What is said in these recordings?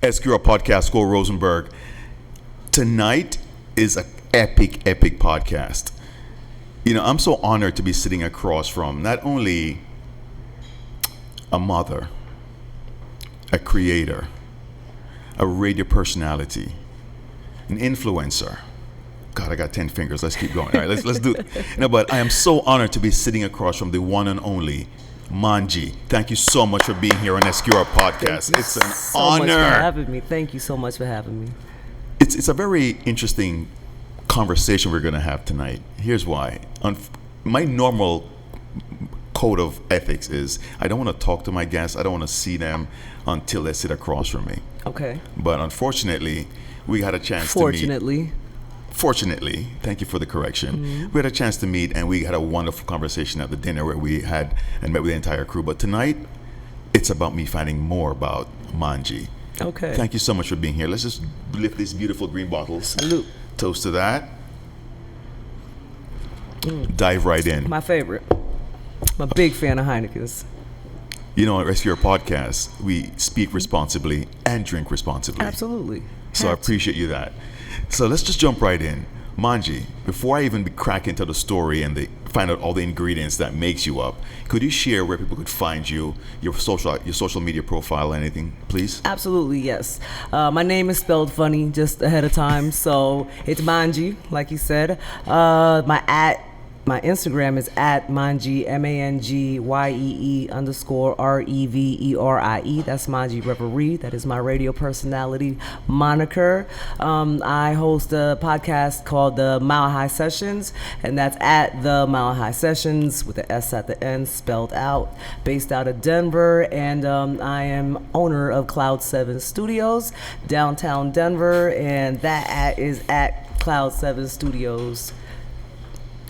SQR podcast, Cole Rosenberg. Tonight is an epic podcast. I'm so honored to be sitting across from not only a mother, a creator, a radio personality, an influencer. God, I got 10 fingers. Let's keep going. All right, let's do it. But I am so honored to be sitting across from the one and only Mang-Yee. Thank you so much for being here on SQR podcast. It's an honor. Thank you so much for having me. Thank you so much for having me. It's a very interesting conversation we're going to have tonight. Here's why. My normal code of ethics is I don't want to talk to my guests. I don't want to see them until they sit across from me. Okay. But unfortunately, we had a chance to meet. Fortunately, thank you for the correction. Mm-hmm. We had a chance to meet, and we had a wonderful conversation at the dinner where we had and met with the entire crew. But tonight, it's about me finding more about Mang-Yee. Okay. Thank you so much for being here. Let's just lift these beautiful green bottles. Salute. Toast to that. Dive right in. My favorite. I'm a big fan of Heineken's. At SQR Podcast, we speak responsibly and drink responsibly. Absolutely. So I appreciate you that. So let's just jump right in. Mang-Yee, before I even crack into the story and find out all the ingredients that makes you up, could you share where people could find you, your social media profile, anything, please? Absolutely, yes. My name is spelled funny just ahead of time, so it's Mang-Yee, like you said. My Instagram is at Mangyee, MANGYEE_REVERIE. That's Mang-Yee Reverie. That is my radio personality moniker. I host a podcast called the Mile High Sessions, and that's at the Mile High Sessions with the S at the end spelled out, based out of Denver. And I am owner of Cloud 7 Studios, downtown Denver, and that is at Cloud 7 Studios.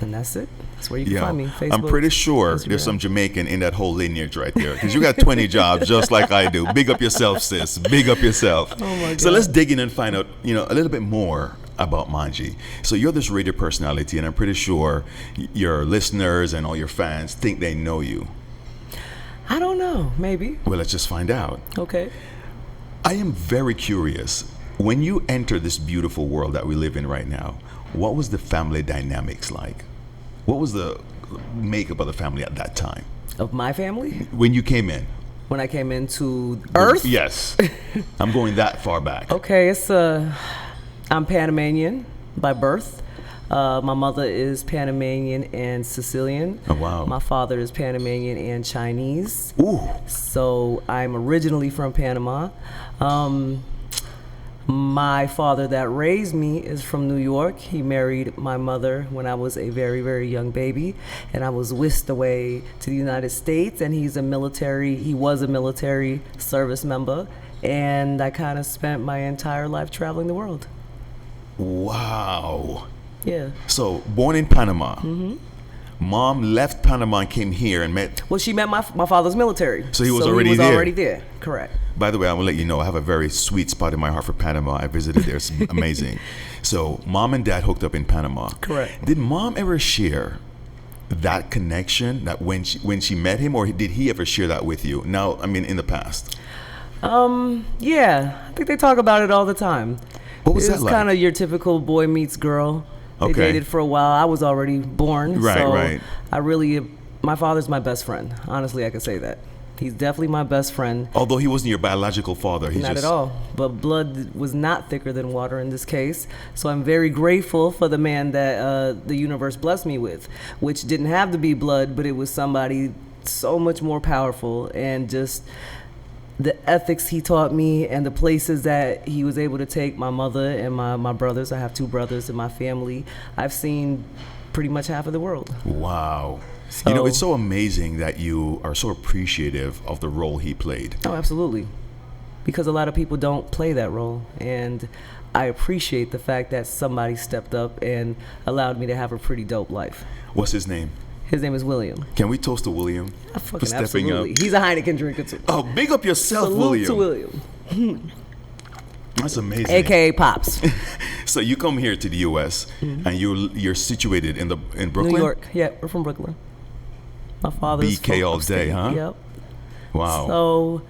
And that's it. That's where you can find me. Facebook, I'm pretty sure Instagram. There's some Jamaican in that whole lineage right there. Because you got 20 jobs just like I do. Big up yourself, sis. Big up yourself. Oh my God. So let's dig in and find out, a little bit more about Mang-Yee. So you're this radio personality, and I'm pretty sure your listeners and all your fans think they know you. I don't know. Maybe. Well, let's just find out. Okay. I am very curious. When you enter this beautiful world that we live in right now, what was the family dynamics like? What was the makeup of the family at that time? Of my family? When you came in? When I came into Earth? Yes. I'm going that far back. Okay, I'm Panamanian by birth. My mother is Panamanian and Sicilian. Oh, wow. My father is Panamanian and Chinese. Ooh. So I'm originally from Panama. My father that raised me is from New York. He married my mother when I was a very, very young baby, and I was whisked away to the United States, and he was a military service member, and I kind of spent my entire life traveling the world. Wow. Yeah. So, born in Panama. Mm-hmm. Mom left Panama and came here and met... Well, she met my father's military. So he was already there. Correct. By the way, I will let you know, I have a very sweet spot in my heart for Panama. I visited there. It's amazing. So mom and dad hooked up in Panama. Correct. Did mom ever share that connection, that when she met him, or did he ever share that with you? Now, in the past. Yeah. I think they talk about it all the time. What was that like? It was kind of your typical boy meets girl. They dated for a while. I was already born. Right. My father's my best friend. Honestly, I can say that. He's definitely my best friend. Although he wasn't your biological father. Not at all. But blood was not thicker than water in this case. So I'm very grateful for the man that the universe blessed me with, which didn't have to be blood, but it was somebody so much more powerful, and just the ethics he taught me and the places that he was able to take my mother and my brothers. I have 2 brothers in my family. I've seen pretty much half of the world. Wow. So, it's so amazing that you are so appreciative of the role he played. Oh, absolutely. Because a lot of people don't play that role. And I appreciate the fact that somebody stepped up and allowed me to have a pretty dope life. What's his name? His name is William. Can we toast to William for stepping up? He's a Heineken drinker too. Oh, big up yourself, Salute William. to William. That's amazing. AKA Pops. So you come here to the U.S. and you're situated in Brooklyn? New York. Yeah, we're from Brooklyn. My father's BK all day, huh? Yep. Wow. So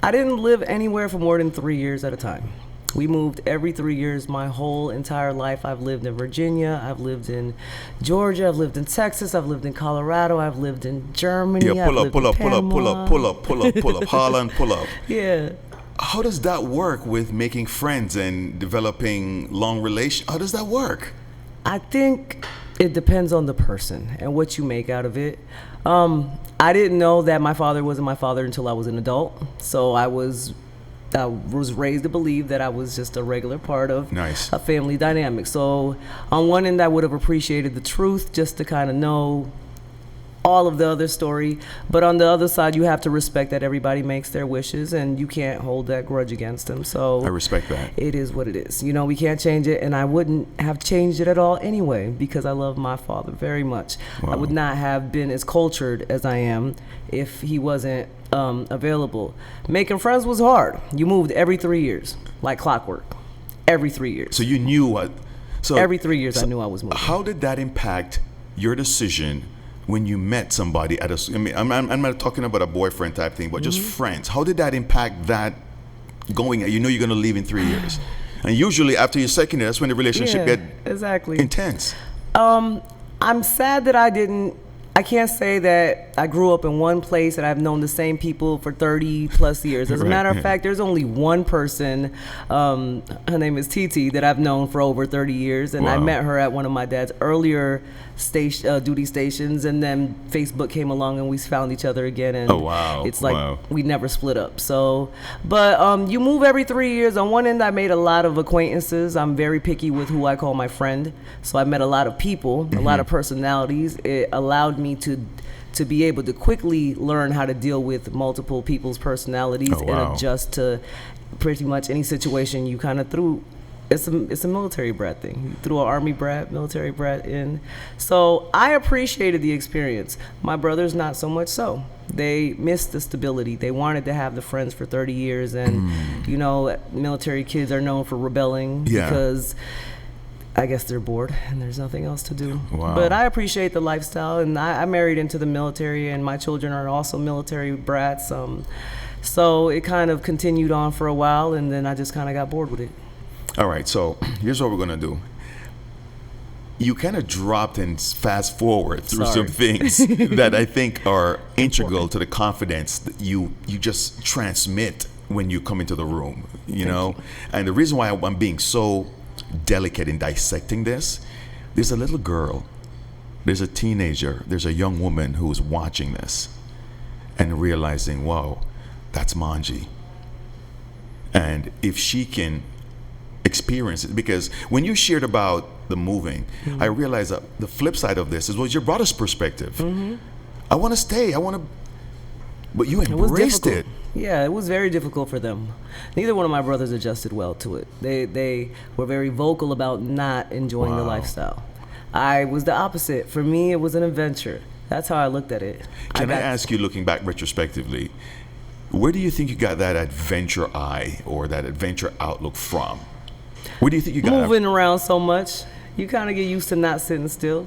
I didn't live anywhere for more than 3 years at a time. We moved every 3 years my whole entire life. I've lived in Virginia, I've lived in Georgia, I've lived in Texas, I've lived in Colorado, I've lived in Germany. Yeah, pull up, pull up, Holland, pull up. Yeah. How does that work with making friends and developing long relations? How does that work? I think it depends on the person and what you make out of it. I didn't know that my father wasn't my father until I was an adult. So I was raised to believe that I was just a regular part of a family dynamic. So on one end, I would have appreciated the truth just to kind of know all of the other story. But on the other side, you have to respect that everybody makes their wishes and you can't hold that grudge against them. So I respect that. It is what it is. You know, we can't change it, and I wouldn't have changed it at all anyway because I love my father very much. Wow. I would not have been as cultured as I am if he wasn't available. Making friends was hard. You moved every 3 years, like clockwork. Every 3 years. So you knew what? So every 3 years, I knew I was moving. How did that impact your decision when you met somebody at a? I mean, I'm not talking about a boyfriend type thing, but just friends. How did that impact that? Going, you know, you're going to leave in 3 years, and usually after your second year, that's when the relationship get intense. I'm sad that I can't say that I grew up in one place and I've known the same people for 30 plus years. As a matter of fact, there's only one person, her name is Titi, that I've known for over 30 years. And I met her at one of my dad's earlier duty stations. And then Facebook came along and we found each other again. And it's like we never split up. So, but you move every 3 years. On one end, I made a lot of acquaintances. I'm very picky with who I call my friend. So I met a lot of people, a lot of personalities. It allowed me to be able to quickly learn how to deal with multiple people's personalities and adjust to pretty much any situation you kind of threw. It's a military brat thing. You threw an army brat, military brat in. So I appreciated the experience. My brothers, not so much so. They missed the stability. They wanted to have the friends for 30 years. And, you know, military kids are known for rebelling because I guess they're bored and there's nothing else to do. But I appreciate the lifestyle, and I married into the military, and my children are also military brats. So it kind of continued on for a while, and then I just kind of got bored with it. All right, so here's what we're going to do. You kind of dropped and fast forward through some things that I think are integral to the confidence that you just transmit when you come into the room, you know? And the reason why I'm being so delicate in dissecting this, there's a little girl, there's a teenager, there's a young woman who's watching this and realizing, wow, that's Mang-Yee. And if she can experience it, because when you shared about the moving, I realized that the flip side of this was your brother's perspective. I want to stay, but you embraced it. Yeah, it was very difficult for them. Neither one of my brothers adjusted well to it. They were very vocal about not enjoying the lifestyle. I was the opposite. For me, it was an adventure. That's how I looked at it. Can I ask you, looking back retrospectively, where do you think you got that adventure eye or that adventure outlook from? Where do you think you got it? Moving around so much, you kind of get used to not sitting still.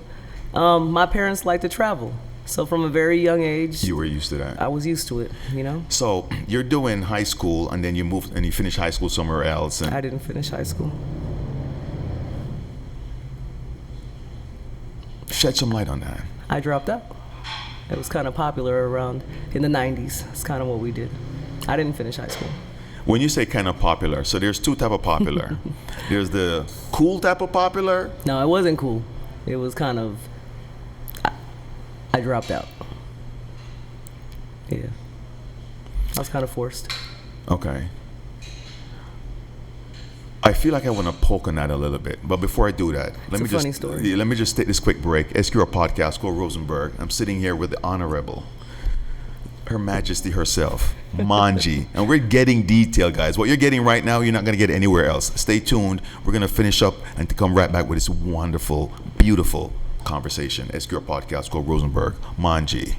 My parents like to travel. So from a very young age, you were used to that. I was used to it, you know. So you're doing high school, and then you moved and you finished high school somewhere else. And I didn't finish high school. Shed some light on that. I dropped out. It was kind of popular around in the 90s. It's kind of what we did. I didn't finish high school. When you say kind of popular, so there's two type of popular. There's the cool type of popular. No, it wasn't cool. It was kind of. I dropped out. Yeah. I was kind of forced. Okay. I feel like I want to poke on that a little bit, but before I do that, let me just take this quick break. SQR podcast, Cole Rosenberg. I'm sitting here with the Honorable, Her Majesty herself, Mang-Yee, and we're getting detail, guys. What you're getting right now, you're not going to get anywhere else. Stay tuned. We're going to finish up and to come right back with this wonderful, beautiful conversation. SQR podcast, Cole Rosenberg, Mang-Yee.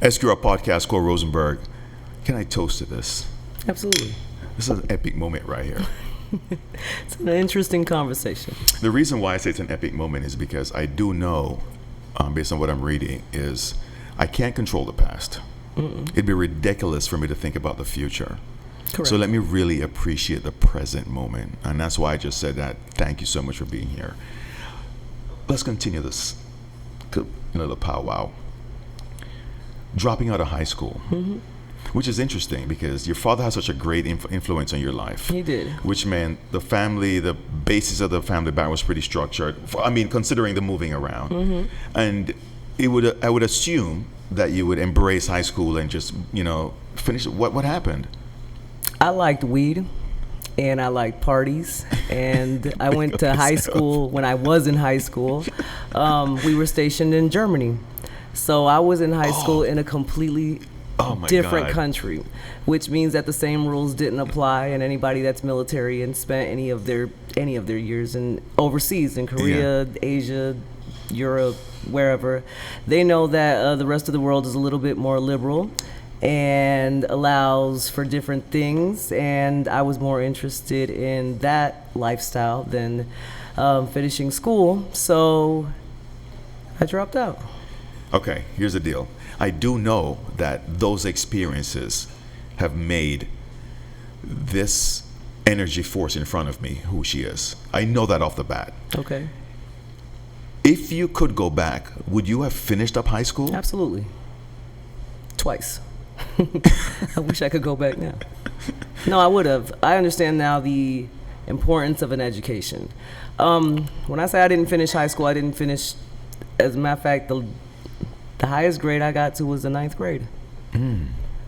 SQR podcast called Rosenberg. Can I toast to this? Absolutely. This is an epic moment right here. It's an interesting conversation. The reason why I say it's an epic moment is because I do know, based on what I'm reading, is I can't control the past. It'd be ridiculous for me to think about the future. Correct. So let me really appreciate the present moment. And that's why I just said that. Thank you so much for being here. Let's continue this, the powwow. Dropping out of high school. Which is interesting because your father has such a great influence on your life. He did. Which meant the family, the basis of the family background was pretty structured. I mean, considering the moving around. And I would assume that you would embrace high school and just, finish it. What happened? I liked weed and I liked parties. And I went to high school. When I was in high school, we were stationed in Germany. So I was in high school in a completely different country, which means that the same rules didn't apply, and anybody that's military and spent any of their years in overseas in Korea, Asia, Europe, wherever, they know that the rest of the world is a little bit more liberal and allows for different things, and I was more interested in that lifestyle than finishing school, so I dropped out. Okay, here's the deal. I do know that those experiences have made this energy force in front of me who she is. I know that off the bat. Okay. If you could go back, would you have finished up high school? Absolutely. Twice. I wish I could go back now. No, I would have. I understand now the importance of an education. When I say I didn't finish high school, I didn't finish, as a matter of fact, the highest grade I got to was the 9th grade.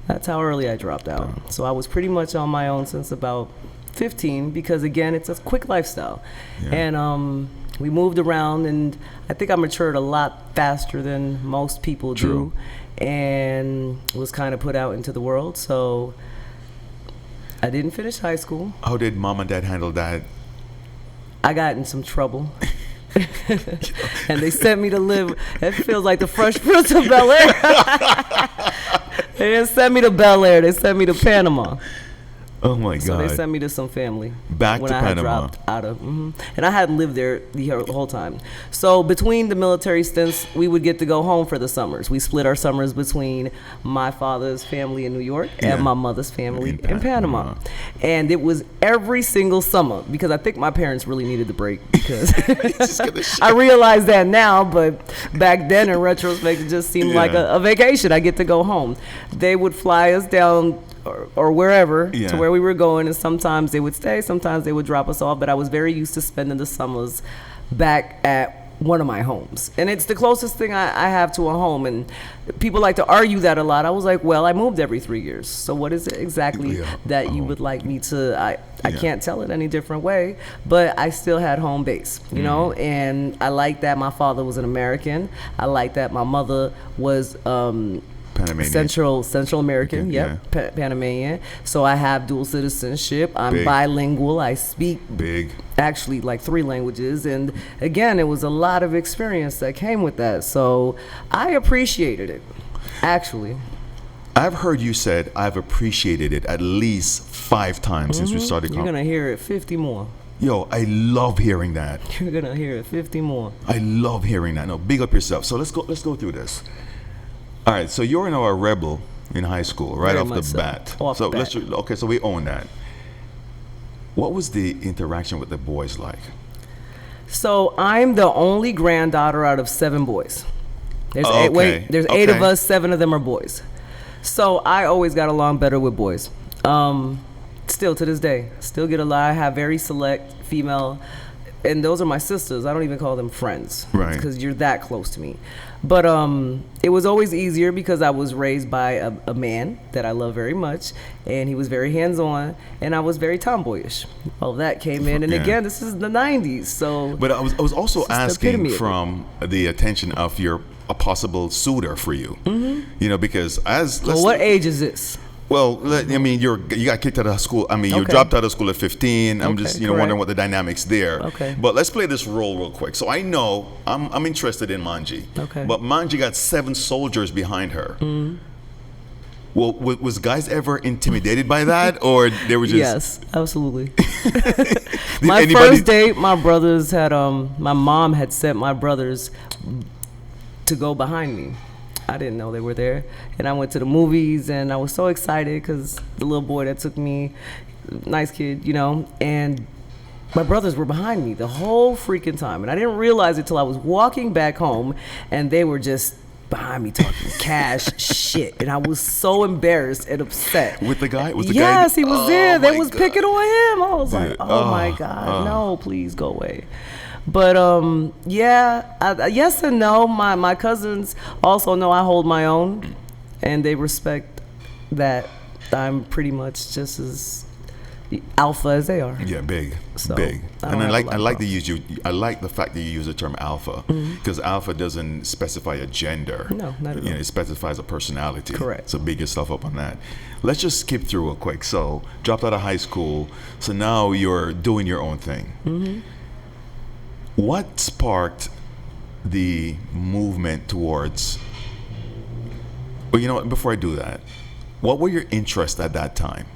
That's how early I dropped out. So I was pretty much on my own since about 15 because, again, it's a quick lifestyle. And we moved around, and I think I matured a lot faster than most people do and was kind of put out into the world. So I didn't finish high school. How did mom and dad handle that? I got in some trouble. And they sent me to live. It feels like the Fresh Prince of Bel-Air. They didn't send me to Bel-Air. They sent me to Panama. Oh my God! So they sent me to some family back when to I Panama. Had dropped out of, and I hadn't lived there the whole time. So between the military stints, we would get to go home for the summers. We split our summers between my father's family in New York and my mother's family in Panama. And it was every single summer because I think my parents really needed the break because I realize that now, but back then in retrospect, it just seemed like a vacation. I get to go home. They would fly us down or wherever to where we were going, and sometimes they would stay, sometimes they would drop us off, but I was very used to spending the summers back at one of my homes, and it's the closest thing I have to a home. And people like to argue that a lot. I was like, well, I moved every 3 years, so what is it exactly that you would like me to I can't tell it any different way, but I still had home base, and I like that my father was an American. I like that my mother was Panamanian. Central American, Panamanian. So I have dual citizenship. I'm bilingual. I speak actually like 3 languages. And again, it was a lot of experience that came with that. So I appreciated it, actually. I've heard you said I've appreciated it at least 5 times since we started. You're going to hear it 50 more. Yo, I love hearing that. You're going to hear it 50 more. I love hearing that. No, big up yourself. So let's go through this. All right, so you're a rebel in high school, right off the bat. So we own that. What was the interaction with the boys like? So I'm the only granddaughter out of 7 boys. There's 8 of us, 7 of them are boys. So I always got along better with boys. Still to this day, still get a lot. I have very select female, and those are my sisters. I don't even call them friends, right? Because you're that close to me. But it was always easier because I was raised by a man that I love very much, and he was very hands-on, and I was very tomboyish. All that came in, and again, this is the 90s, so. But I was also asking from the attention of a possible suitor for you, because what age is this? Well, I mean, you got kicked out of school. I mean, you Okay. dropped out of school at 15. I'm Okay, just, correct. wondering what the dynamics there. Okay. But let's play this role real quick. So I know I'm interested in Mangyee. Okay. But Mangyee got 7 soldiers behind her. Well, was guys ever intimidated by that, or they were just? Yes, absolutely. Did My anybody- first date, my brothers had my mom had sent my brothers to go behind me. I didn't know they were there, and I went to the movies, and I was so excited because the little boy that took me, nice kid, and my brothers were behind me the whole freaking time, and I didn't realize it till I was walking back home, and they were just behind me talking cash shit, and I was so embarrassed and upset. With the guy? Was the guy? Yes, he was Oh, there. They my was God. picking on him. I was like, Dude, oh my God, no, please go away. But yes and no. My cousins also know I hold my own, and they respect that I'm pretty much just as alpha as they are. Yeah, big, So, big. I don't And I have a like lot I of like I like the fact that you use the term alpha, because alpha doesn't specify a gender. No, not at all. It specifies a personality. Correct. So big yourself up on that. Let's just skip through real quick. So dropped out of high school. So now you're doing your own thing. What sparked the movement towards? Well, you know what? Before I do that, what were your interests at that time?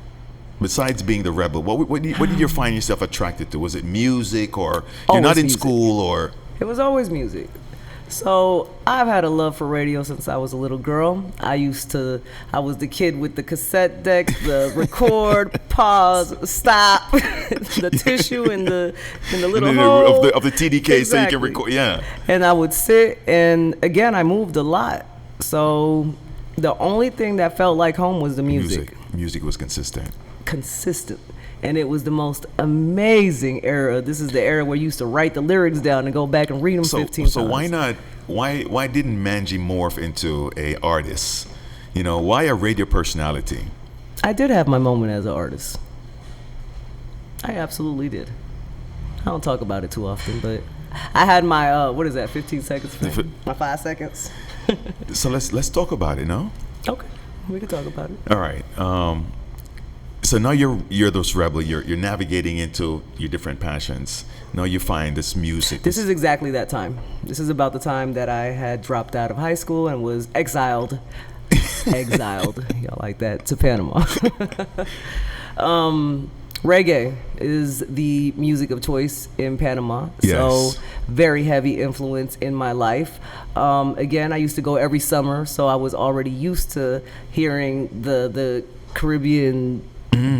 Besides being the rebel, what did you find yourself attracted to? Was it music, or you're not Always in music. school, or? It was always music. So I've had a love for radio since I was a little girl. I was the kid with the cassette deck, the record, pause, stop, the tissue in the little hole. of the TDK, so you Exactly. can record. Yeah. And I would sit, and again, I moved a lot. So the only thing that felt like home was the music. Music was consistent. Consistent. And it was the most amazing era. This is the era where you used to write the lyrics down and go back and read them 15 times. So why not? Why didn't Mangyee morph into a artist? Why a radio personality? I did have my moment as an artist. I absolutely did. I don't talk about it too often, but I had my 15 seconds? My 5 seconds. So let's talk about it, no? Okay, we can talk about it. All right. So now you're this rebel. You're navigating into your different passions. Now you find this music. This is exactly that time. This is about the time that I had dropped out of high school and was exiled. Y'all like that, to Panama. Reggae is the music of choice in Panama. Yes. So very heavy influence in my life. Again, I used to go every summer, so I was already used to hearing the Caribbean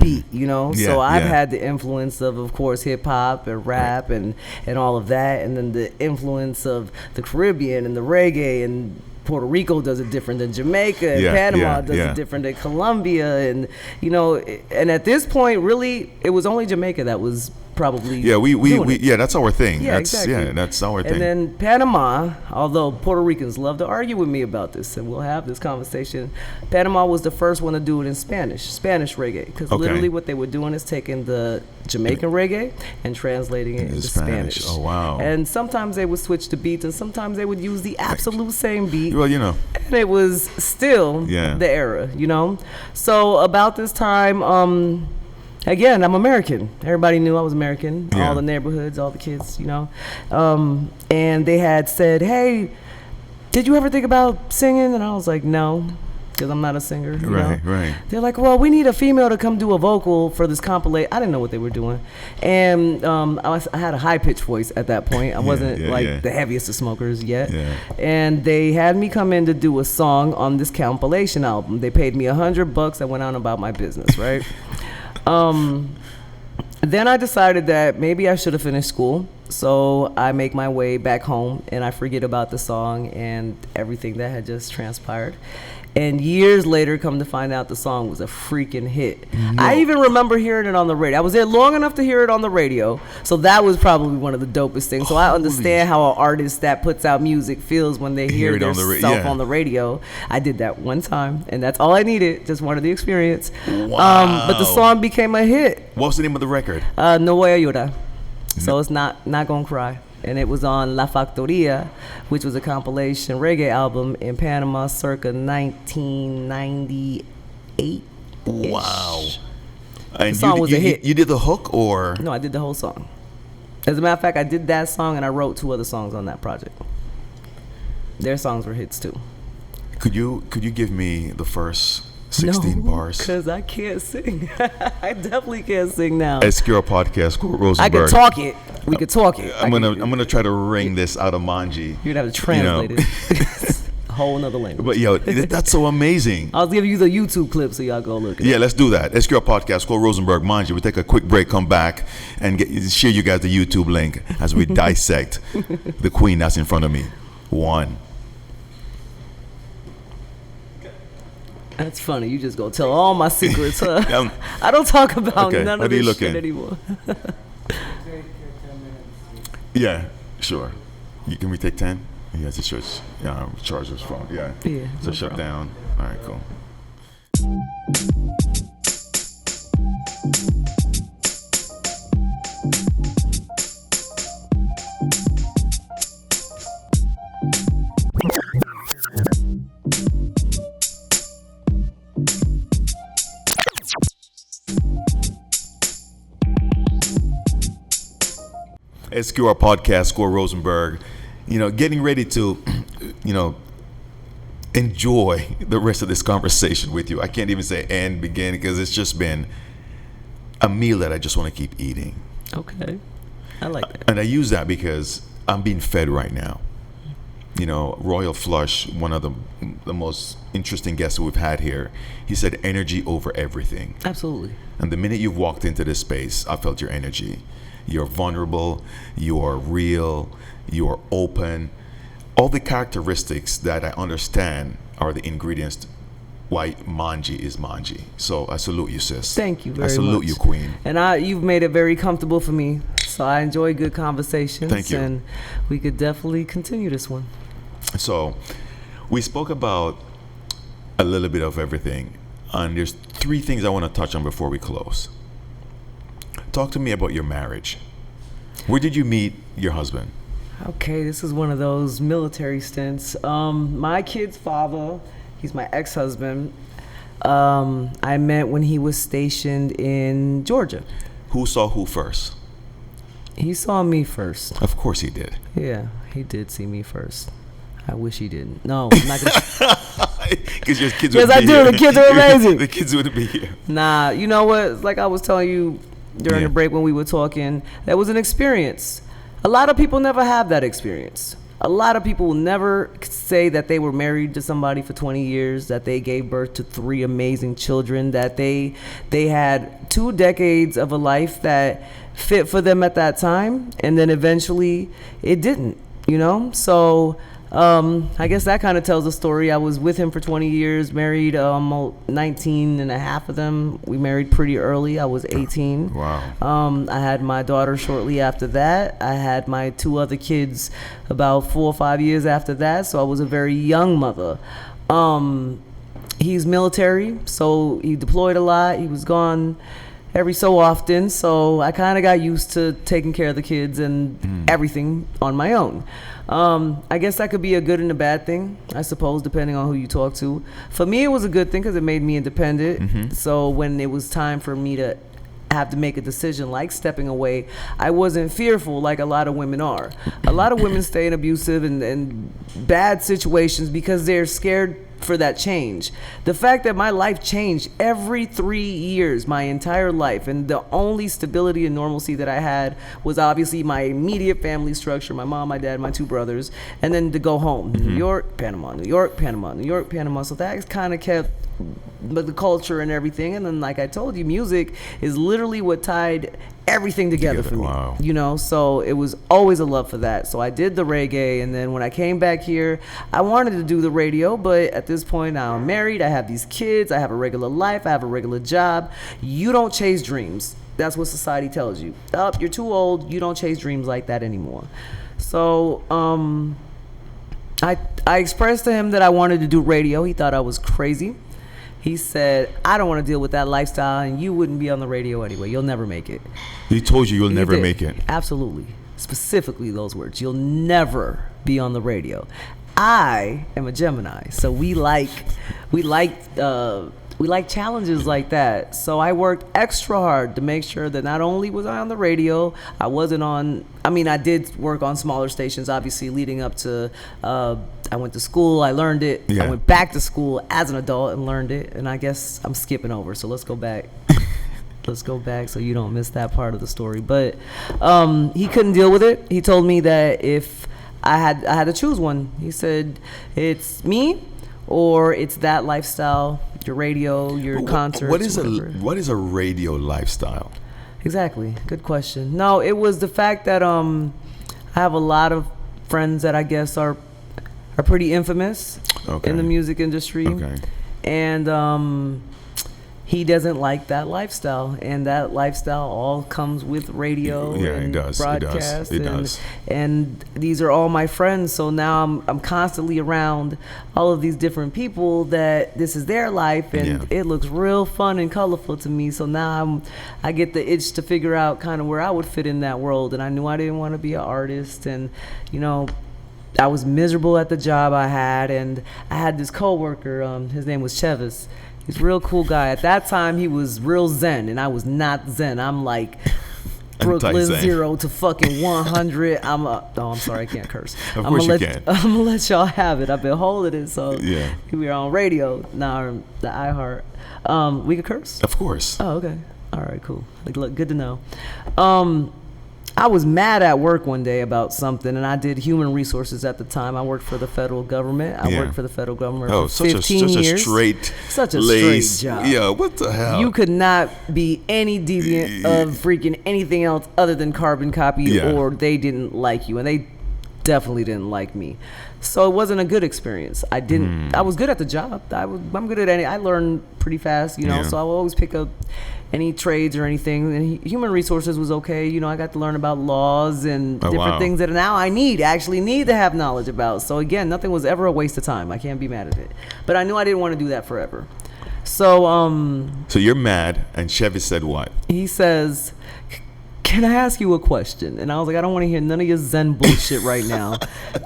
beat, Yeah, so I've yeah. had the influence of course, hip hop and rap and all of that, and then the influence of the Caribbean and the reggae, and Puerto Rico does it different than Jamaica, and Yeah, Panama yeah, does yeah. it different than Colombia, and and at this point, really, it was only Jamaica that was probably Yeah, doing it. that's our thing. Yeah, that's exactly. that's our thing. And then Panama, although Puerto Ricans love to argue with me about this, and we'll have this conversation, Panama was the first one to do it in Spanish reggae, because Okay. literally what they were doing is taking the Jamaican reggae and translating it into Spanish. Oh, wow. And sometimes they would switch the beats, and sometimes they would use the absolute same beat. Well, And it was still Yeah. the era, So about this time, again, I'm American. Everybody knew I was American. Yeah. All the neighborhoods, all the kids, and they had said, "Hey, did you ever think about singing?" And I was like, "No, because I'm not a singer." you know? Right. They're like, "Well, we need a female to come do a vocal for this compilation." I didn't know what they were doing, and I had a high pitched voice at that point. I wasn't the heaviest of smokers yet, Yeah. and they had me come in to do a song on this compilation album. They paid me $100. I went on about my business, right? Then I decided that maybe I should have finished school. So I make my way back home, and I forget about the song and everything that had just transpired. And years later, come to find out the song was a freaking hit. I even remember hearing it on the radio. I was there long enough to hear it on the radio. So that was probably one of the dopest things. So I understand how an artist that puts out music feels when they hear it on the themselves yeah. on the radio. I did that one time, and that's all I needed. Just wanted the experience. Wow. But the song became a hit. What's the name of the record? No Voy a Llorar. So it's not Gonna Cry. And it was on La Factoria, which was a compilation reggae album in Panama circa 1998. Wow. And The song was a hit. You did the hook, or? No, I did the whole song. As a matter of fact, I did that song and I wrote 2 other songs on that project. Their songs were hits too. Could you give me the first 16 bars? Because I can't sing. I definitely can't sing now. SQR podcast, Rosenberg. I could talk it. We could talk it. I'm gonna try to wring this out of Mangyee. You'd have to translate it. A whole nother language. But yo, that's so amazing. I'll give you the YouTube clip so y'all go look at it. Yeah, let's do that. SQR podcast, Cole Rosenberg, Mangyee. We'll take a quick break, come back, and share you guys the YouTube link as we dissect the queen that's in front of me. 1. That's funny. You just gonna tell all my secrets, huh? I don't talk about none of this shit anymore. Yeah, sure. Can we take 10? He has to charge his phone. Yeah. So no shut problem. down. All right, cool. SQR podcast, Cole Rosenberg. Getting ready to, enjoy the rest of this conversation with you. I can't even say end, begin, because it's just been a meal that I just want to keep eating. Okay. I like that. And I use that because I'm being fed right now. Royal Flush, one of the most interesting guests we've had here, he said energy over everything. Absolutely. And the minute you've walked into this space, I felt your energy. You're vulnerable, you are real, you are open. All the characteristics that I understand are the ingredients why Mangyee is Mangyee. So I salute you, sis. Thank you very much. I salute you, queen. And you've made it very comfortable for me. So I enjoy good conversations. Thank you. And we could definitely continue this one. So we spoke about a little bit of everything. And there's 3 things I want to touch on before we close. Talk to me about your marriage. Where did you meet your husband? Okay, this is one of those military stints. My kid's father, he's my ex-husband. I met when he was stationed in Georgia. Who saw who first? He saw me first. Of course he did. Yeah, he did see me first. I wish he didn't. No, I'm not gonna. Because your kids yes, would I be do. here. The kids are amazing. The kids wouldn't be here. Nah, you know what? Like I was telling you during the break when we were talking, that was an experience. A lot of people never have that experience. A lot of people will never say that they were married to somebody for 20 years, that they gave birth to 3 amazing children, that they had 2 decades of a life that fit for them at that time, and then eventually it didn't, So I guess that kind of tells the story. I was with him for 20 years, married 19 and a half of them. We married pretty early. I was 18. Wow. I had my daughter shortly after that. I had my 2 other kids about 4 or 5 years after that. So I was a very young mother. He's military, so he deployed a lot. He was gone every so often. So I kind of got used to taking care of the kids and everything on my own. I guess that could be a good and a bad thing, I suppose, depending on who you talk to. For me, it was a good thing because it made me independent. So when it was time for me to have to make a decision like stepping away, I wasn't fearful like a lot of women are. A lot of women stay in abusive and bad situations because they're scared for that change. The fact that my life changed every 3 years, my entire life, and the only stability and normalcy that I had was obviously my immediate family structure, my mom, my dad, my 2 brothers, and then to go home. New York, Panama, New York, Panama, New York, Panama. So that kind of kept the culture and everything. And then, like I told you, music is literally what tied everything together for me. Wow. So it was always a love for that. So I did the reggae, and then when I came back here, I wanted to do the radio, but at this point now I'm married, I have these kids, I have a regular life, I have a regular job. You don't chase dreams. That's what society tells you. You're too old, you don't chase dreams like that anymore. So I expressed to him that I wanted to do radio. He thought I was crazy. He said, I don't want to deal with that lifestyle, and you wouldn't be on the radio anyway. You'll never make it. He told you you'll never make it. Absolutely. Specifically those words. You'll never be on the radio. I am a Gemini, so we like we like challenges like that. So I worked extra hard to make sure that not only was I on the radio, I wasn't on, I mean, I did work on smaller stations, obviously, leading up to, I went to school, I learned it. Yeah. I went back to school as an adult and learned it. And I guess I'm skipping over, so let's go back. Let's go back so you don't miss that part of the story. But he couldn't deal with it. He told me that if I had to choose one. He said, it's me or it's that lifestyle, your radio, your concerts. What is a radio lifestyle? Exactly. Good question. No, it was the fact that I have a lot of friends that I guess are pretty infamous in the music industry. Okay. And he doesn't like that lifestyle, and that lifestyle all comes with radio and broadcast. It does. And these are all my friends, so now I'm constantly around all of these different people that this is their life, and it looks real fun and colorful to me. So now I get the itch to figure out kind of where I would fit in that world, and I knew I didn't want to be an artist, and I was miserable at the job I had, and I had this coworker. His name was Chevis. He's a real cool guy. At that time, he was real zen, and I was not zen. I'm like Brooklyn 0 to fucking 100. I'm sorry, I can't curse. Of course you can. I'm gonna let y'all have it. I've been holding it, so yeah. We are on radio now, the iHeart. We could curse? Of course. Oh, okay. All right, cool. Look, good to know. I was mad at work one day about something, and I did human resources at the time. I worked for the federal government. I worked for the federal government for 15 years. Such a straight job. Yeah, what the hell? You could not be any deviant of freaking anything else other than carbon copy, or they didn't like you, and they definitely didn't like me. So it wasn't a good experience. I was good at the job. I'm good at I learned pretty fast, so I will always pick up any trades or anything. And human resources was okay. I got to learn about laws and different things that now I actually need to have knowledge about. So again, nothing was ever a waste of time. I can't be mad at it. But I knew I didn't want to do that forever. So So you're mad, and Chevy said what? He says, can I ask you a question? And I was like, I don't want to hear none of your Zen bullshit right now,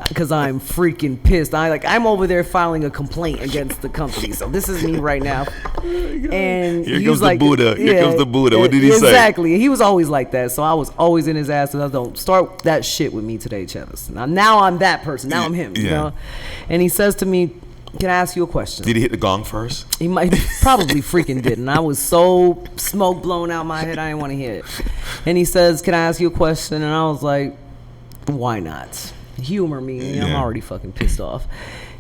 because I'm freaking pissed. I'm over there filing a complaint against the company. So this is me right now. And here comes the Buddha. Here comes the Buddha. What did he say? Exactly. He was always like that. So I was always in his ass. And I don't start that shit with me today, Chevis. Now I'm that person. Now I'm him. And he says to me, can I ask you a question? Did he hit the gong first? He probably freaking didn't. I was so smoke blown out my head, I didn't want to hear it. And he says, can I ask you a question? And I was like, why not? Humor me. I'm already fucking pissed off.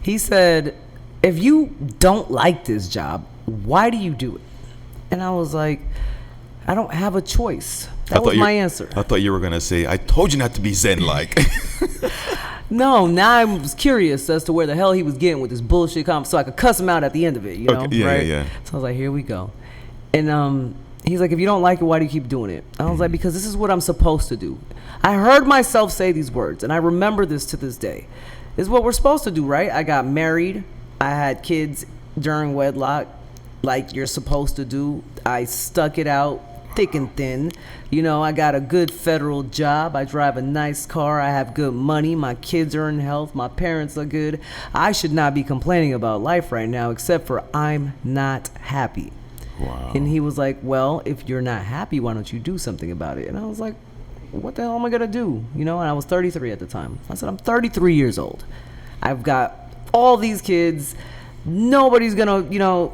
He said, if you don't like this job, why do you do it? And I was like, I don't have a choice. That was my answer. I thought you were going to say, I told you not to be Zen-like. No, now I was curious as to where the hell he was getting with this bullshit comment, so I could cuss him out at the end of it, right? So I was like, here we go. And he's like, if you don't like it, why do you keep doing it? I was like, because this is what I'm supposed to do. I heard myself say these words, and I remember this to this day. This is what we're supposed to do, right? I got married. I had kids during wedlock, like you're supposed to do. I stuck it out thick and thin. I got a good federal job. I drive a nice car. I have good money. My kids are in health. My parents are good. I should not be complaining about life right now, except for I'm not happy. Wow. And he was like, well, if you're not happy, why don't you do something about it? And I was like, what the hell am I going to do? And I was 33 at the time. I said, I'm 33 years old. I've got all these kids. Nobody's going to,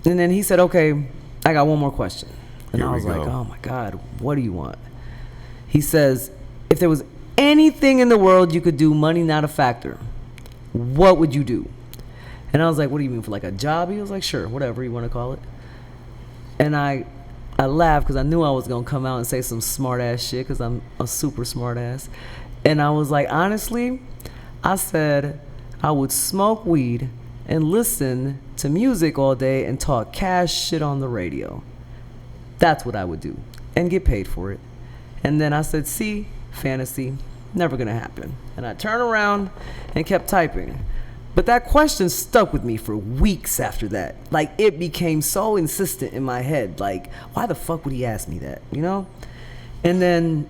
And then he said, okay, I got one more question. And I was like, oh my God, what do you want? He says, if there was anything in the world you could do, money not a factor, what would you do? And I was like, what do you mean, for like a job? He was like, sure, whatever you want to call it. And I laughed because I knew I was going to come out and say some smart ass shit because I'm a super smart ass. And I was like, honestly, I said I would smoke weed and listen to music all day and talk cash shit on the radio. That's what I would do and get paid for it. And then I said, see, fantasy, never gonna happen. And I turned around and kept typing. But that question stuck with me for weeks after that. Like, it became so insistent in my head. Like, why the fuck would he ask me that, And then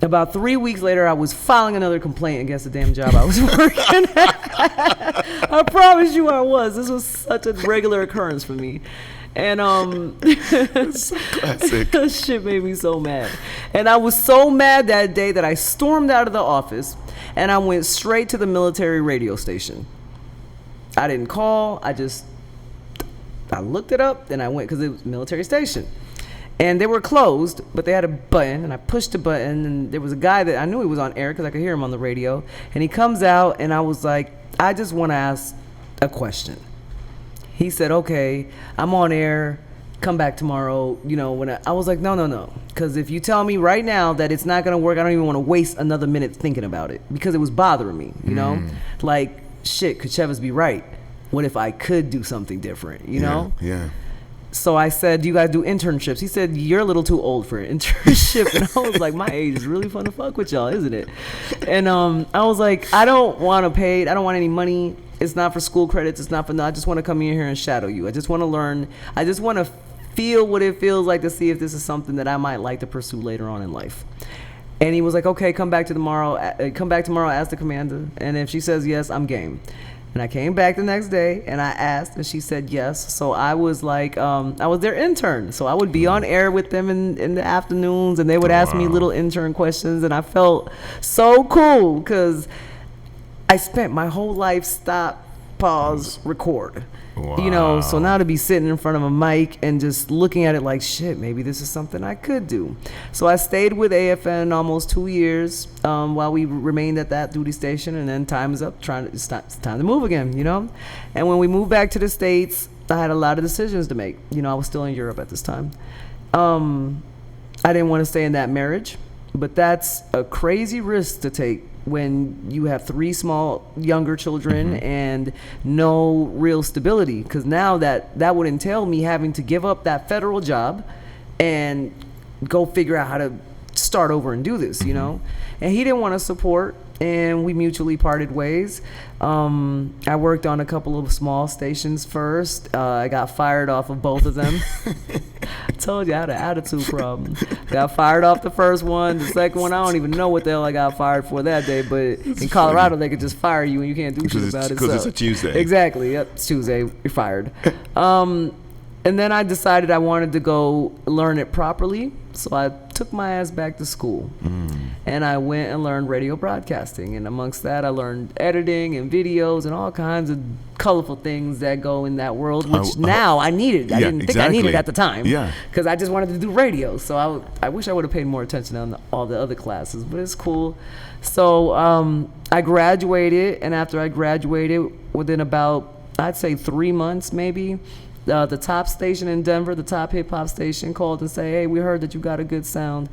about 3 weeks later, I was filing another complaint against the damn job I was working at. I promise you I was. This was such a regular occurrence for me. And It's so classic. that shit made me so mad. And I was so mad that day that I stormed out of the office and I went straight to the military radio station. I didn't call. I looked it up and I went because it was a military station. And they were closed, but they had a button, and I pushed the button, and there was a guy that I knew he was on air because I could hear him on the radio. And he comes out, and I was like, I just want to ask a question. He said, okay, I'm on air, come back tomorrow. You know, when I was like, no. Because if you tell me right now that it's not going to work, I don't even want to waste another minute thinking about it because it was bothering me, you know? Like, shit, could Chevis be right? What if I could do something different, you know? Yeah. So I said, do you guys do internships? He said, you're a little too old for an internship. And I was like, my age is really fun to fuck with y'all, isn't it? And I was like, I don't want to pay. I don't want any money. It's not for school credits. It's not for, no, I just want to come in here and shadow you. I just want to learn. I just want to feel what it feels like to see if this is something that I might like to pursue later on in life. And he was like, okay, come back tomorrow, ask the commander. And if she says yes, I'm game. And I came back the next day and I asked and she said yes. So I was like, I was their intern. So I would be on air with them in the afternoons and they would ask me little intern questions. And I felt so cool because I spent my whole life stop, pause, record. Wow. You know, so now to be sitting in front of a mic and just looking at it like, shit, maybe this is something I could do. So I stayed with AFN almost 2 years while we remained at that duty station, and then time is up. It's time to move again, you know? And when we moved back to the States, I had a lot of decisions to make. You know, I was still in Europe at this time. I didn't want to stay in that marriage, but that's a crazy risk to take when you have 3 small younger children and no real stability, because now that would entail me having to give up that federal job and go figure out how to start over and do this, you know. And he didn't want to support, and we mutually parted ways. I worked on a couple of small stations first. I got fired off of both of them. I told you I had an attitude problem. Got fired off the first one. The second one, I don't even know what the hell I got fired for that day. But in Colorado, they could just fire you and you can't do shit about it. Because it's a Tuesday. Exactly. Yep, it's Tuesday. You're fired. And then I decided I wanted to go learn it properly. So I took my ass back to school. And I went and learned radio broadcasting. And amongst that, I learned editing and videos and all kinds of colorful things that go in that world, which now I needed. I didn't think I needed at the time. Yeah. Because I just wanted to do radio. So I wish I would have paid more attention on all the other classes, but it's cool. So I graduated. And after I graduated, within about, I'd say 3 months maybe, the top station in Denver, the top hip hop station, called and say, hey, we heard that you got a good sound.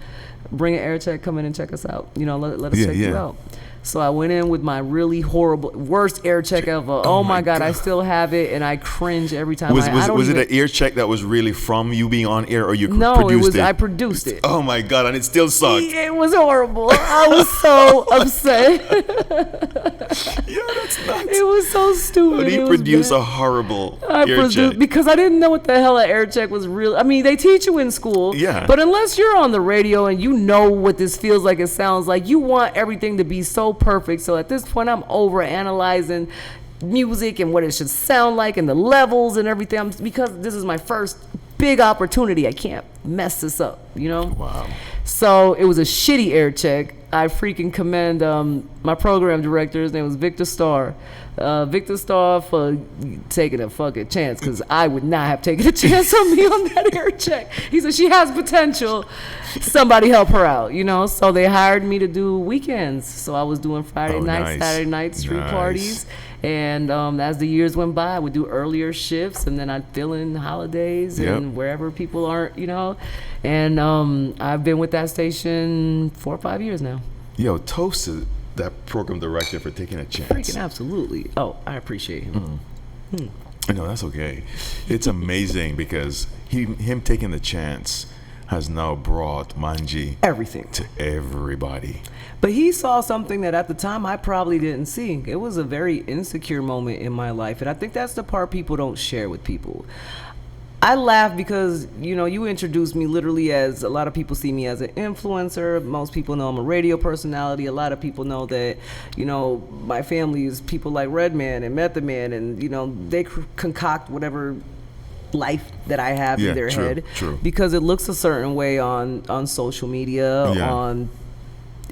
Bring an air check, come in and check us out. You know, let us check you out. So I went in with my really horrible, worst air check ever. Oh my God, I still have it, and I cringe every time. Was it an ear check that was really from you being on air, or you produced it? No, it was. I produced it. Oh my God, and it still sucked. It was horrible. I was so upset. Yeah, that's nuts. It was so stupid. But he produced a horrible ear check. Because I didn't know what the hell an air check was real. I mean, they teach you in school. Yeah. But unless you're on the radio and you know what this feels like, it sounds like, you want everything to be so perfect. So at this point, I'm over analyzing music and what it should sound like and the levels and everything. Because this is my first big opportunity. I can't mess this up, you know? Wow. So it was a shitty air check. I freaking commend my program director. His name was Victor Starr. Victor Starr for taking a fucking chance, because I would not have taken a chance on me on that air check. He said, she has potential. Somebody help her out, you know? So they hired me to do weekends. So I was doing Friday nights, Saturday nights, street parties. And as the years went by, I would do earlier shifts, and then I'd fill in holidays and wherever people aren't, you know. And I've been with that station 4 or 5 years now. Yo, toast to that program director for taking a chance. Freaking absolutely. Oh, I appreciate him. No, that's okay. It's amazing because him taking the chance has now brought Mangyee everything to everybody. But he saw something that at the time I probably didn't see. It was a very insecure moment in my life, and I think that's the part people don't share with people. I laugh because, you know, you introduced me literally as, a lot of people see me as an influencer. Most people know I'm a radio personality. A lot of people know that, you know, my family is people like Redman and Method Man, and, you know, they concoct whatever life that I have in their head, because it looks a certain way on social media, on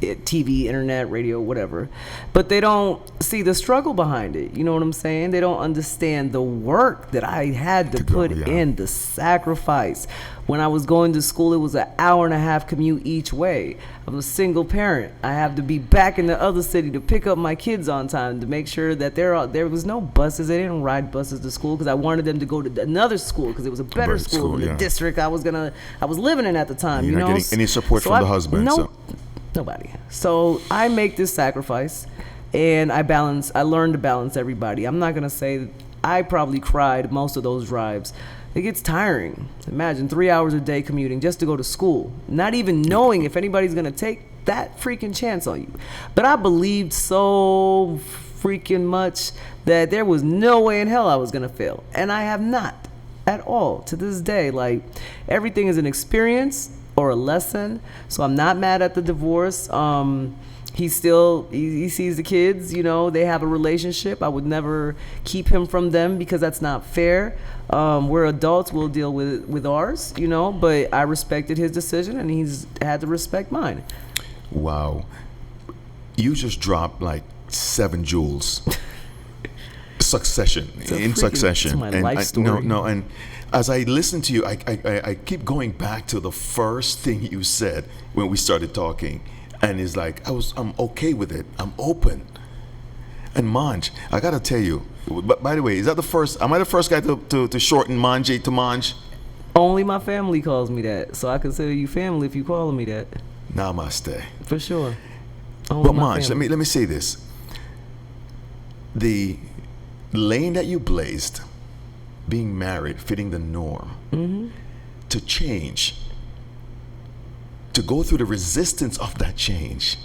TV, internet, radio, whatever, but they don't see the struggle behind it. You know what I'm saying? They don't understand the work that I had to put in, the sacrifice. When I was going to school, it was an 1.5-hour commute each way. I'm a single parent. I have to be back in the other city to pick up my kids on time, to make sure that there was no buses. They didn't ride buses to school because I wanted them to go to another school because it was a better school in the district I was living in at the time. You're not getting any support from the husband. Nobody. So I make this sacrifice, and I learn to balance everybody. I'm not going to say I probably cried most of those drives. It gets tiring. Imagine 3 hours a day commuting just to go to school, not even knowing if anybody's going to take that freaking chance on you. But I believed so freaking much that there was no way in hell I was going to fail. And I have not at all to this day. Like, everything is an experience or a lesson. So I'm not mad at the divorce. He sees the kids, they have a relationship. I would never keep him from them because that's not fair. We're adults, we'll deal with ours, but I respected his decision and he's had to respect mine. Wow. You just dropped like 7 jewels. Succession. It's my life story. And as I listen to you, I keep going back to the first thing you said when we started talking, and it's like I'm okay with it. I'm open. And Manj, I gotta tell you. But by the way, am I the first guy to shorten Mangyee to Manj? Only my family calls me that, so I consider you family if you calling me that. Namaste. For sure. But Manj, let me say this: the lane that you blazed, being married, fitting the norm, to change, to go through the resistance of that change,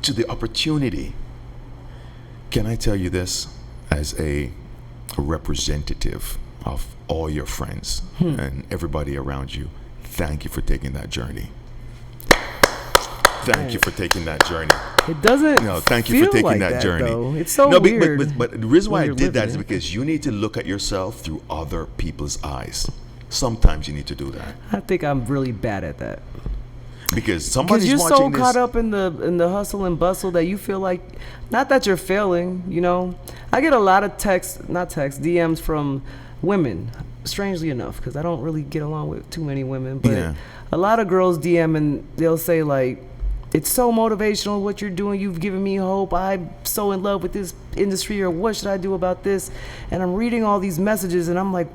to the opportunity. Can I tell you this as a representative of all your friends and everybody around you? Thank you for taking that journey. Thank you for taking that journey. It doesn't. No, thank you for taking like that journey. Though. It's so weird. But the reason why I did that is because you need to look at yourself through other people's eyes. Sometimes you need to do that. I think I'm really bad at that. Because somebody's you're watching so this. caught up in the hustle and bustle that you feel like, not that you're failing, I get a lot of DMs from women, strangely enough, because I don't really get along with too many women, but a lot of girls DM and they'll say like, it's so motivational what you're doing. You've given me hope. I'm so in love with this industry, or what should I do about this? And I'm reading all these messages and I'm like,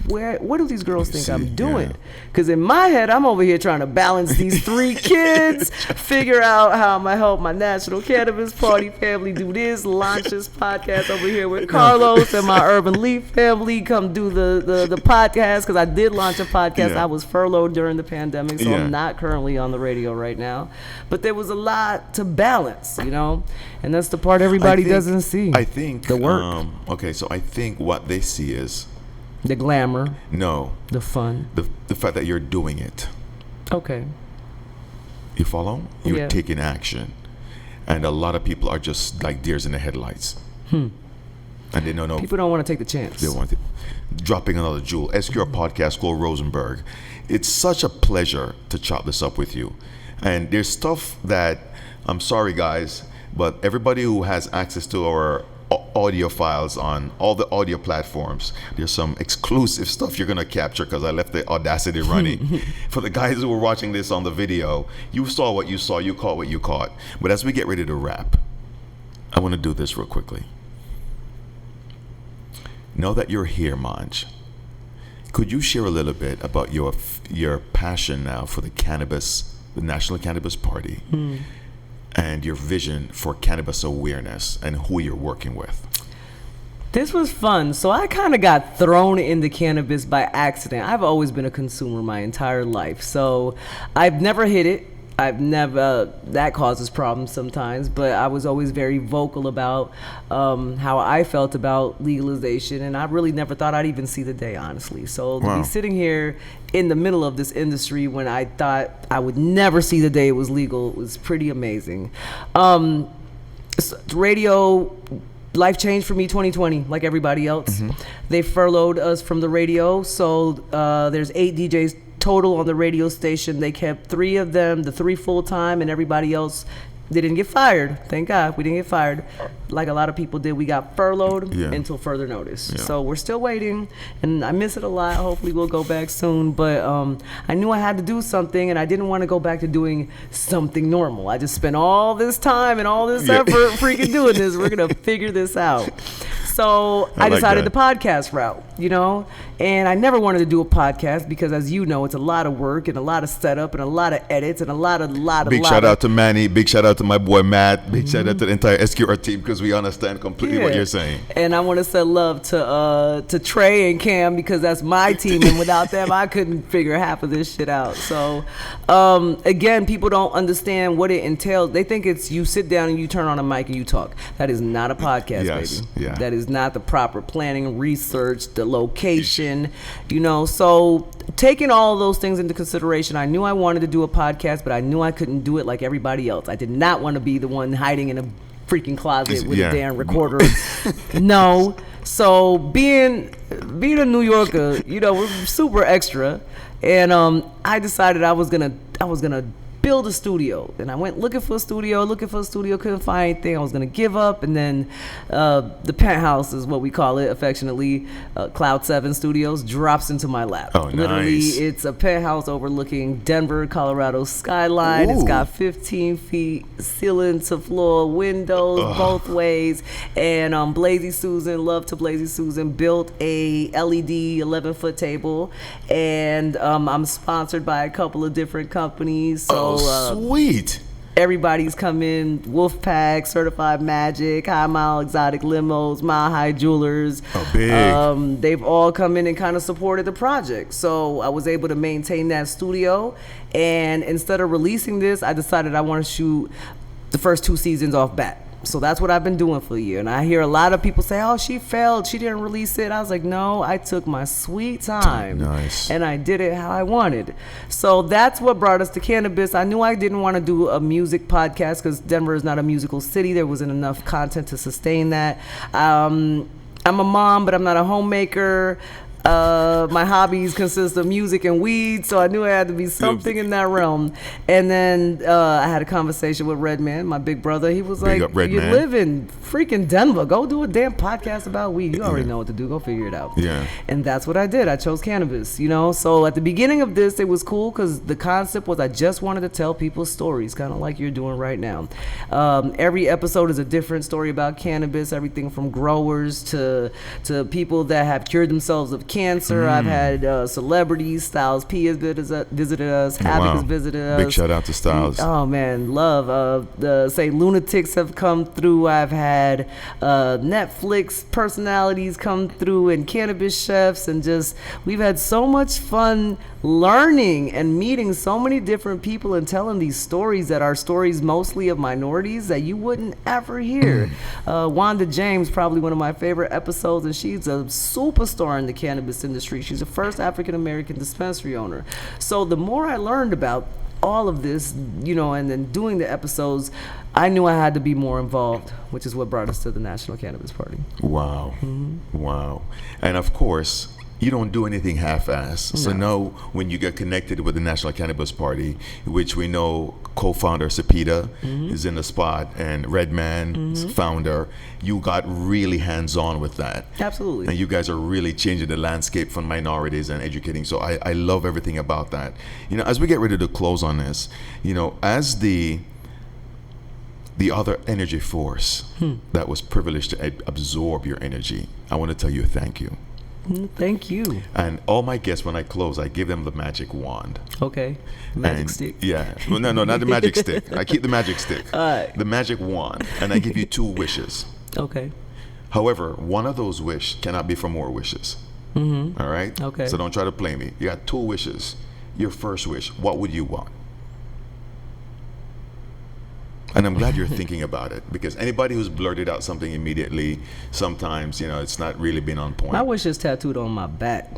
what do these girls think I'm doing? Because in my head, I'm over here trying to balance these 3 kids, figure out how I'm going to help my National Cannabis Party family do this, launch this podcast over here with Carlos and my Urban Leaf family, come do the podcast, because I did launch a podcast. I was furloughed during the pandemic, so I'm not currently on the radio right now. But there was a lot to balance, and that's the part everybody doesn't see. I think the work. Okay, so I think what they see is the glamour. No. The fun. The fact that you're doing it. Okay. You follow? You're taking action, and a lot of people are just like deers in the headlights. And they don't know. People don't want to take the chance. They want it. Dropping another jewel. SQR podcast called Rosenberg. It's such a pleasure to chop this up with you. And there's stuff that, I'm sorry guys, but everybody who has access to our audio files on all the audio platforms, there's some exclusive stuff you're going to capture because I left the Audacity running. For the guys who were watching this on the video, you saw what you saw, you caught what you caught. But as we get ready to wrap, I want to do this real quickly. Know that you're here, Manj. Could you share a little bit about your passion now for the National Cannabis Party, and your vision for cannabis awareness and who you're working with? This was fun. So I kind of got thrown into cannabis by accident. I've always been a consumer my entire life. So I've never hit it. That causes problems sometimes, but I was always very vocal about how I felt about legalization, and I really never thought I'd even see the day, honestly. So to be sitting here in the middle of this industry when I thought I would never see the day it was legal was pretty amazing. Radio life changed for me 2020, like everybody else. They furloughed us from the radio, so there's 8 DJs total on the radio station. They kept 3 of them, the 3 full-time, and everybody else, they didn't get fired. Thank God we didn't get fired like a lot of people did. We got furloughed until further notice. So we're still waiting, and I miss it a lot. Hopefully we'll go back soon. But I knew I had to do something, and I didn't want to go back to doing something normal. I just spent all this time and all this effort freaking doing this. We're going to figure this out. So I decided the podcast route, you know, and I never wanted to do a podcast because, as you know, it's a lot of work and a lot of setup and a lot of edits and a lot of Big shout out to Manny. Big shout out to my boy Matt. Big shout out to the entire SQR team, because we understand completely what you're saying. And I want to send love to Trey and Cam, because that's my team, and without them, I couldn't figure half of this shit out. So again, people don't understand what it entails. They think it's you sit down and you turn on a mic and you talk. That is not a podcast, baby. That is not the proper planning, research, the location, you know. So taking all of those things into consideration, I knew I wanted to do a podcast, but I knew I couldn't do it like everybody else. I did not want to be the one hiding in a freaking closet with a damn recorder. No. So being a New Yorker, you know, we're super extra, and I decided I was gonna build a studio. And I went looking for a studio, couldn't find anything. I was gonna give up, and then the penthouse is what we call it affectionately, Cloud 7 Studios, drops into my lap. Oh, literally, nice. it's a penthouse overlooking Denver, Colorado skyline. It's got 15 feet ceiling to floor windows both ways. And Blazy Susan, love to Blazy Susan, built a LED 11-foot table, and I'm sponsored by a couple of different companies. So sweet. Everybody's come in: Wolfpack, Certified Magic, High Mile Exotic Limos, Mile High Jewelers. Oh, big. They've all come in and kind of supported the project. So I was able to maintain that studio. And instead of releasing this, I decided I want to shoot the first 2 seasons off bat. So that's what I've been doing for a year. And I hear a lot of people say, oh, she failed, she didn't release it. I was like, no, I took my sweet time. Nice. And I did it how I wanted. So that's what brought us to cannabis. I knew I didn't want to do a music podcast because Denver is not a musical city. There wasn't enough content to sustain that. I'm a mom, but I'm not a homemaker. My hobbies consist of music and weed, so I knew I had to be something in that realm. And then I had a conversation with Redman, my big brother. He was like, you live in freaking Denver. Go do a damn podcast about weed. You already know what to do. Go figure it out. Yeah. And that's what I did. I chose cannabis, you know. So at the beginning of this, it was cool because the concept was I just wanted to tell people stories, kind of like you're doing right now. Every episode is a different story about cannabis, everything from growers to people that have cured themselves of cancer. I've had celebrities. Styles P has visited us. Havoc has visited us. Big shout out to Styles. Oh man, love. The Lunatics have come through. I've had Netflix personalities come through, and cannabis chefs, and just we've had so much fun learning and meeting so many different people and telling these stories that are stories mostly of minorities that you wouldn't ever hear. Wanda James, probably one of my favorite episodes, and she's a superstar in the cannabis industry. She's the first African-American dispensary owner. So the more I learned about all of this, you know, and then doing the episodes, I knew I had to be more involved, which is what brought us to the National Cannabis Party. Wow. Wow. And of course, you don't do anything half-assed. So now when you get connected with the National Cannabis Party, which we know co-founder Sapita is in the spot, and Redman, founder, you got really hands-on with that. Absolutely. And you guys are really changing the landscape for minorities and educating. So I love everything about that. You know, as we get ready to close on this, you know, as the other energy force that was privileged to absorb your energy, I want to tell you thank you. Thank you. And all my guests, when I close, I give them the magic wand. Okay. Magic stick. Yeah. Well, no, not the magic stick. I keep the magic stick. All right. The magic wand. And I give you 2 wishes. Okay. However, one of those wishes cannot be for more wishes. All right? Okay. So don't try to play me. You got 2 wishes. Your first wish, what would you want? And I'm glad you're thinking about it, because anybody who's blurted out something immediately, sometimes, you know, it's not really been on point. My wish is tattooed on my back.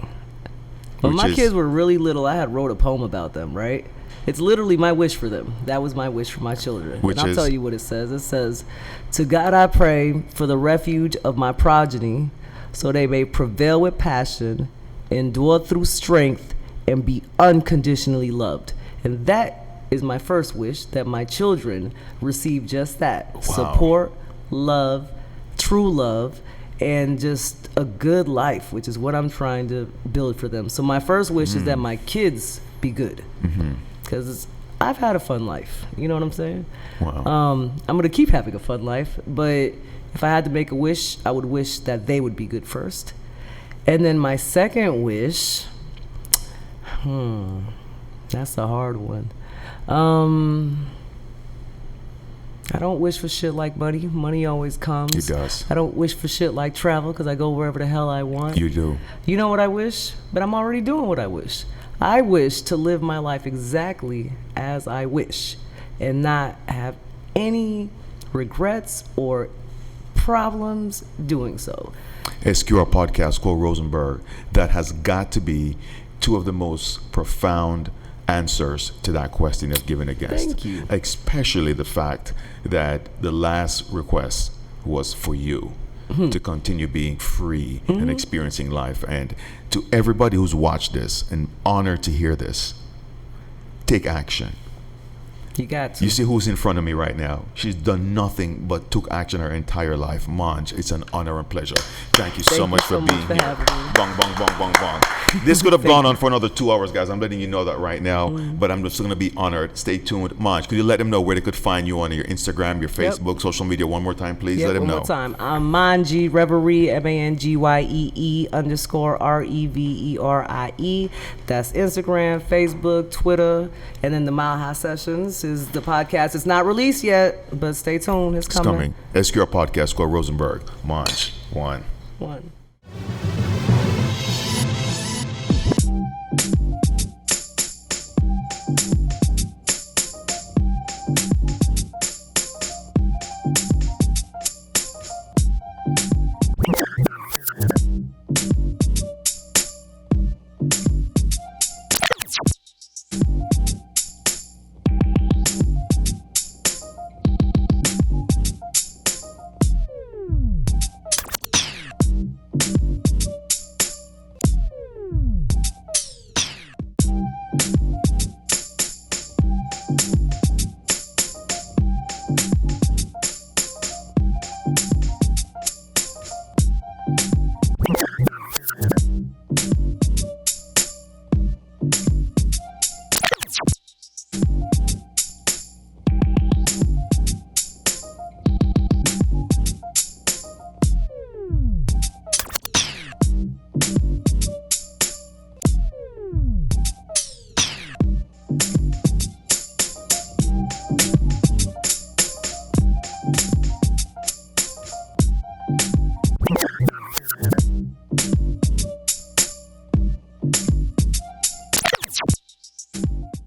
When my kids were really little, I had wrote a poem about them, right? It's literally my wish for them. That was my wish for my children. Which and I'll is? tell you what it says. It says, "To God I pray for the refuge of my progeny, so they may prevail with passion, endure through strength, and be unconditionally loved." And that is my first wish, that my children receive just that. Wow. Support, love, true love, and just a good life, which is what I'm trying to build for them. So my first wish is that my kids be good, because I've had a fun life. You know what I'm saying? Wow. I'm gonna keep having a fun life, but if I had to make a wish, I would wish that they would be good first. And then my second wish, that's a hard one. I don't wish for shit like money. Money always comes. It does. I don't wish for shit like travel, because I go wherever the hell I want. You do. You know what I wish? But I'm already doing what I wish. I wish to live my life exactly as I wish and not have any regrets or problems doing so. SQR podcast called Rosenberg. That has got to be two of the most profound answers to that question that's given a guest. Thank you. Especially the fact that the last request was for you to continue being free and experiencing life. And to everybody who's watched this, and honored to hear this, take action. You got to. You see who's in front of me right now? She's done nothing but took action her entire life. Manj, it's an honor and pleasure. Thank you so much for being here. Bong, bong, bong, bong, bong. This could have gone on for another 2 hours, guys. I'm letting you know that right now, but I'm just going to be honored. Stay tuned. Manj, could you let them know where they could find you on your Instagram, your Facebook, social media one more time, please? Let them know. One more time. I'm Mangyee, Reverie, Mangyee _REVERIE. That's Instagram, Facebook, Twitter, and then the Mile High Sessions is the podcast. It's not released yet, but stay tuned. It's coming. SQR podcast called Rosenberg. Manj, one.